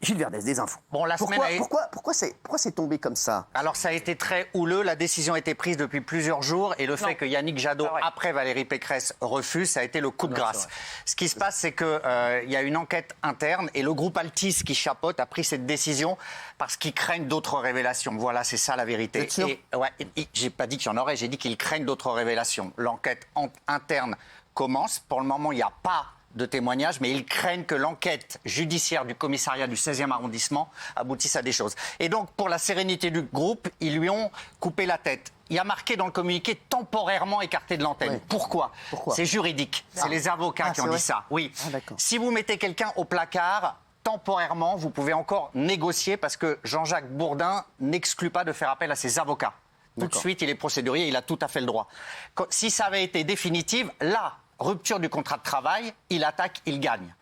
Gilles Verdez, des infos. Bon, Pourquoi c'est tombé comme ça? Alors, ça a été très houleux. La décision a été prise depuis plusieurs jours. Et le fait que Yannick Jadot, après Valérie Pécresse, refuse, ça a été le coup de grâce. Ce qui se passe, c'est qu'il y a une enquête interne. Et le groupe Altis, qui chapeaute, a pris cette décision parce qu'ils craignent d'autres révélations. Voilà, c'est ça la vérité. J'ai pas dit qu'il y en aurait, j'ai dit qu'ils craignent d'autres révélations. L'enquête interne commence. Pour le moment, il n'y a pas de témoignages, mais ils craignent que l'enquête judiciaire du commissariat du 16e arrondissement aboutisse à des choses. Et donc, pour la sérénité du groupe, ils lui ont coupé la tête. Il y a marqué dans le communiqué « temporairement écarté de l'antenne ». Pourquoi? C'est juridique. C'est les avocats qui ont dit ça. Oui. Si vous mettez quelqu'un au placard, temporairement, vous pouvez encore négocier parce que Jean-Jacques Bourdin n'exclut pas de faire appel à ses avocats. Tout de suite, il est procédurier, il a tout à fait le droit. Si ça avait été définitive, là, rupture du contrat de travail, il attaque, il gagne.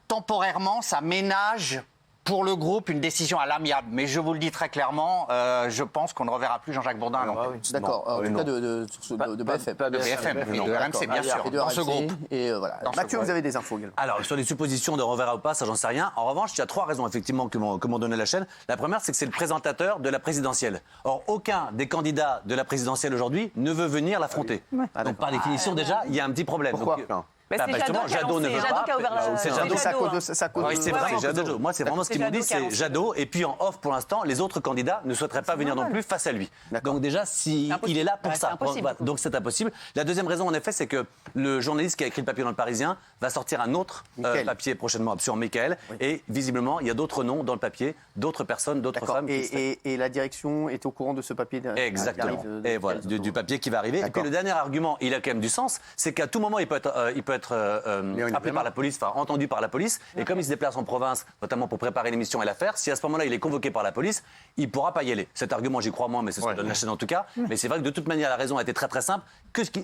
Temporairement, ça ménage pour le groupe une décision à l'amiable. Mais je vous le dis très clairement, je pense qu'on ne reverra plus Jean-Jacques Bourdin à l'antenne. D'accord, en tout cas de BFM. Pas de BFM, et de RMC, bien sûr, dans ce groupe. Et voilà. Mathieu, vous avez des infos également. Alors, sur les suppositions de reverra ou pas, ça j'en sais rien. En revanche, il y a 3 raisons effectivement que m'ont donné la chaîne. La première, c'est que c'est le présentateur de la présidentielle. Or, aucun des candidats de la présidentielle aujourd'hui ne veut venir l'affronter. Donc, par définition, déjà, il y a un petit problème. Pourquoi? Justement, Jadot ne veut pas. C'est Jadot, ça cause. Oui, c'est vrai, Jadot. Moi, c'est vraiment ce qu'ils m'ont dit, c'est Jadot. Et puis en off, pour l'instant, les autres candidats ne souhaiteraient pas venir non plus face à lui. Donc déjà, il est là pour ça. Donc c'est impossible. La deuxième raison, en effet, c'est que le journaliste qui a écrit le papier dans le Parisien va sortir un autre papier prochainement sur Mickaël. Et visiblement, il y a d'autres noms dans le papier, d'autres personnes, d'autres femmes. Et la direction est au courant de ce papier? Exactement. Et voilà, du papier qui va arriver. Et puis le dernier argument, il a quand même du sens, c'est qu'à tout moment, il peut être appelé par la police, enfin entendu par la police, et comme il se déplace en province, notamment pour préparer l'émission et l'affaire, si à ce moment-là il est convoqué par la police, il ne pourra pas y aller. Cet argument, j'y crois moins, mais c'est ce que donne la chaîne en tout cas. Mais c'est vrai que de toute manière, la raison a été très très simple.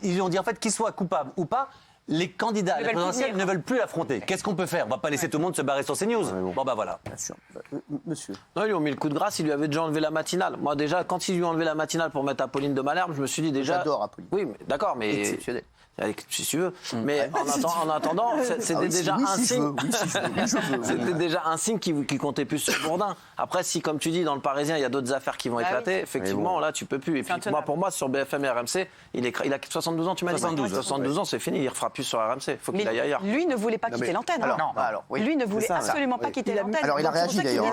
Ils ont dit en fait qu'il soit coupable ou pas, les candidats à la présidentielle ne veulent plus l'affronter. Qu'est-ce qu'on peut faire? On va pas laisser tout le monde se barrer sur CNews. Bon bah voilà. Bien sûr. Monsieur. Non, ils lui ont mis le coup de grâce, il lui avait déjà enlevé la matinale. Moi déjà, quand ils lui ont enlevé la matinale pour mettre Apolline de Malherbe, je me suis dit déjà... J'adore Apolline. Oui, d'accord, mais... Exceptionnel. Si tu veux. Mais en attendant, c'était déjà un signe. C'était déjà un signe qui comptait plus sur Bourdin. Après, si, comme tu dis, dans le Parisien, il y a d'autres affaires qui vont éclater, effectivement, là, tu peux plus. Et puis, pour moi, sur BFM et RMC, il a 72 ans, tu m'as dit. 72 ans, c'est fini, il ne refera plus sur RMC. Il faut qu'il aille ailleurs. Lui ne voulait pas quitter l'antenne. Lui ne voulait absolument pas quitter l'antenne. Alors, il a réagi d'ailleurs.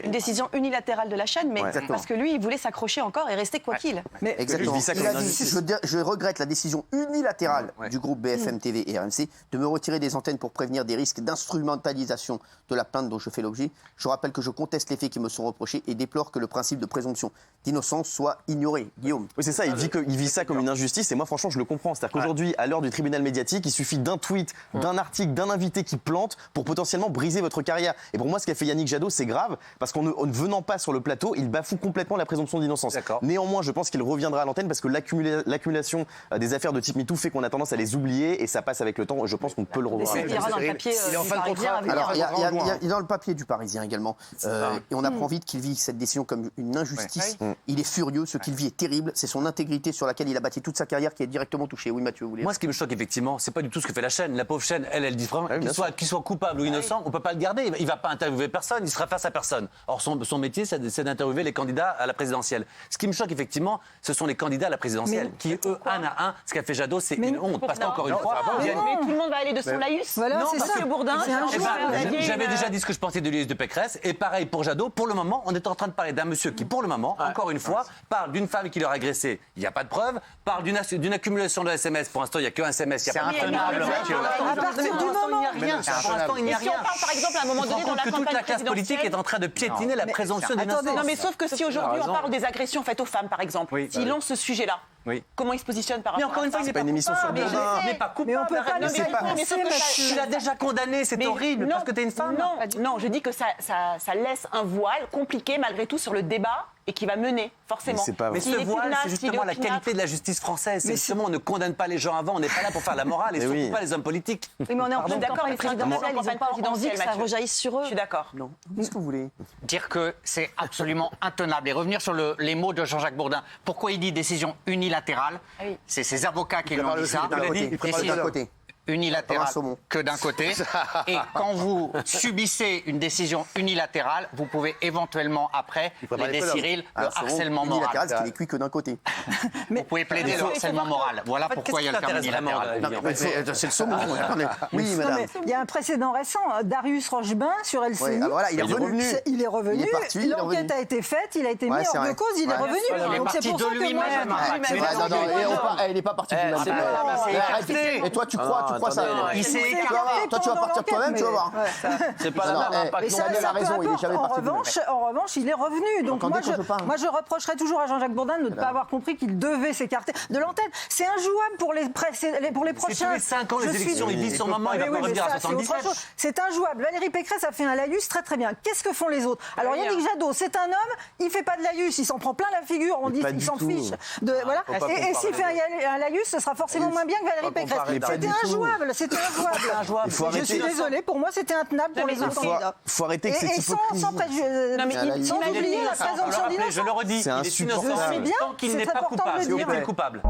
Une décision unilatérale de la chaîne, mais parce que lui, il voulait s'accrocher encore et rester quoi qu'il. Exactement. Il a dit, je regrette la décision unilatérale du groupe BFM TV et RMC de me retirer des antennes pour prévenir des risques d'instrumentalisation de la plainte dont je fais l'objet. Je rappelle que je conteste les faits qui me sont reprochés et déplore que le principe de présomption d'innocence soit ignoré. Guillaume. Oui, c'est ça, il vit ça comme une injustice et moi franchement je le comprends. C'est-à-dire qu'aujourd'hui, à l'heure du tribunal médiatique, il suffit d'un tweet, d'un article, d'un invité qui plante pour potentiellement briser votre carrière. Et pour moi, ce qu'a fait Yannick Jadot, c'est grave parce qu'en ne venant pas sur le plateau, il bafoue complètement la présomption d'innocence. Néanmoins, je pense qu'il reviendra à l'antenne parce que l'accumulation des affaires de type MeToo fait qu'on a tendance à les oublier et ça passe avec le temps. Je pense qu'on peut le revoir. Il ira dans le papier du Parisien. Alors, il y a dans le papier du Parisien également. Et on apprend vite qu'il vit cette décision comme une injustice. Il est furieux. Ce qu'il vit est terrible. C'est son intégrité sur laquelle il a bâti toute sa carrière qui est directement touchée. Oui, Mathieu, vous voulez... Moi, ce qui me choque, effectivement, c'est pas du tout ce que fait la chaîne. La pauvre chaîne, elle dit vraiment qu'il soit coupable ou innocent, on peut pas le garder. Il va pas interviewer personne, il sera face à personne. Or, son métier, c'est d'interviewer les candidats à la présidentielle. Ce qui me choque, effectivement, ce sont les candidats à la présidentielle qui, eux, un à un, ce qu'a fait Jadot, c'est une honte. Parce qu'encore une fois, mais tout le monde va aller de son laïus. Voilà, c'est ça. Bourdin. J'avais déjà dit ce que je pensais de Louise de Pécresse. Et pareil pour Jadot. Pour le moment, on est en train de parler d'un monsieur qui, pour le moment, encore une fois, parle d'une femme qui l'aurait agressé. Il n'y a pas de preuve. Parle d'une accumulation de SMS. Pour l'instant, il n'y a qu'un SMS. C'est intenable. À partir du moment, pour l'instant, il n'y a rien. Si on parle, par exemple, à un moment donné, dans la que toute la classe politique est en train de piétiner la présomption d'innocence. Non, mais sauf que si aujourd'hui on parle des agressions faites aux femmes, par exemple, s'il lance ce sujet-là, comment il se positionne par rapport à ça? Mais encore une fois, c'est pas une émission sur Bourdin. Il n'est pas coupable. Mais on peut pas laisser passer. Tu l'as déjà condamné, c'est horrible parce que t'es une femme. Non, je dis que ça laisse un voile compliqué malgré tout sur le débat et qui va mener forcément. Mais ce voile, c'est justement la qualité de la justice française. C'est justement on ne condamne pas les gens avant, on n'est pas là pour faire la morale et surtout pas les hommes politiques. Oui, mais on est en pleine d'accord, les présidentielles, ils n'ont pas envie que ça rejaillisse sur eux. Je suis d'accord. Non. Qu'est-ce que vous voulez dire que c'est absolument intenable et revenir sur les mots de Jean-Jacques Bourdin. Pourquoi il dit décision unilatérale? C'est ses avocats qui lui ont dit ça. Il préfère le d'un côté. unilatérale que d'un côté. Et quand vous subissez une décision unilatérale, vous pouvez éventuellement, après, plaider, Cyril, le harcèlement moral. Unilatéral, c'est qu'il est cuit que d'un côté. Vous pouvez plaider le harcèlement moral. Voilà pourquoi il y a le terme unilatéral. C'est le saumon. Oui, madame. Il y a un précédent récent, Darius Rochebain sur LCI. Voilà, il est revenu. Il est revenu. Il est parti, L'enquête a été faite, il a été mis hors de cause, il est revenu. Il est parti de lui-même. Il n'est pas parti de lui-même. Et toi, tu crois ça? Il s'est écarté. Toi, tu vas partir de toi-même, tu vas voir. C'est pas la même impact. Il a raison, il n'est jamais parti de lui-même. En revanche, il est revenu. Donc moi, je reprocherais toujours à Jean-Jacques Bourdin de ne pas avoir compris qu'il devait s'écarter de l'antenne. C'est injouable pour les prochains. Tous les 5 ans, les élections, ils disent son moment, il va pas revenir à 77. C'est injouable. Valérie Pécresse a fait un laïus très bien. Qu'est-ce que font les autres? Alors Yannick Jadot, c'est un homme, il fait pas de laïus, il s'en prend plein la figure, on dit qu'il s'en fiche. Voilà. Et s'il fait un laïus, ce sera forcément moins bien que Valérie Pécresse. C'était injouable. Je suis désolée, pour moi c'était intenable pour les autres candidats. Il faut arrêter que cette hypocrisie. Sans oublier la présomption d'innocence. Je le redis, c'est il est innocent C'est bien, tant qu'il c'est n'est très pas important de le coupable. dire. Il est coupable.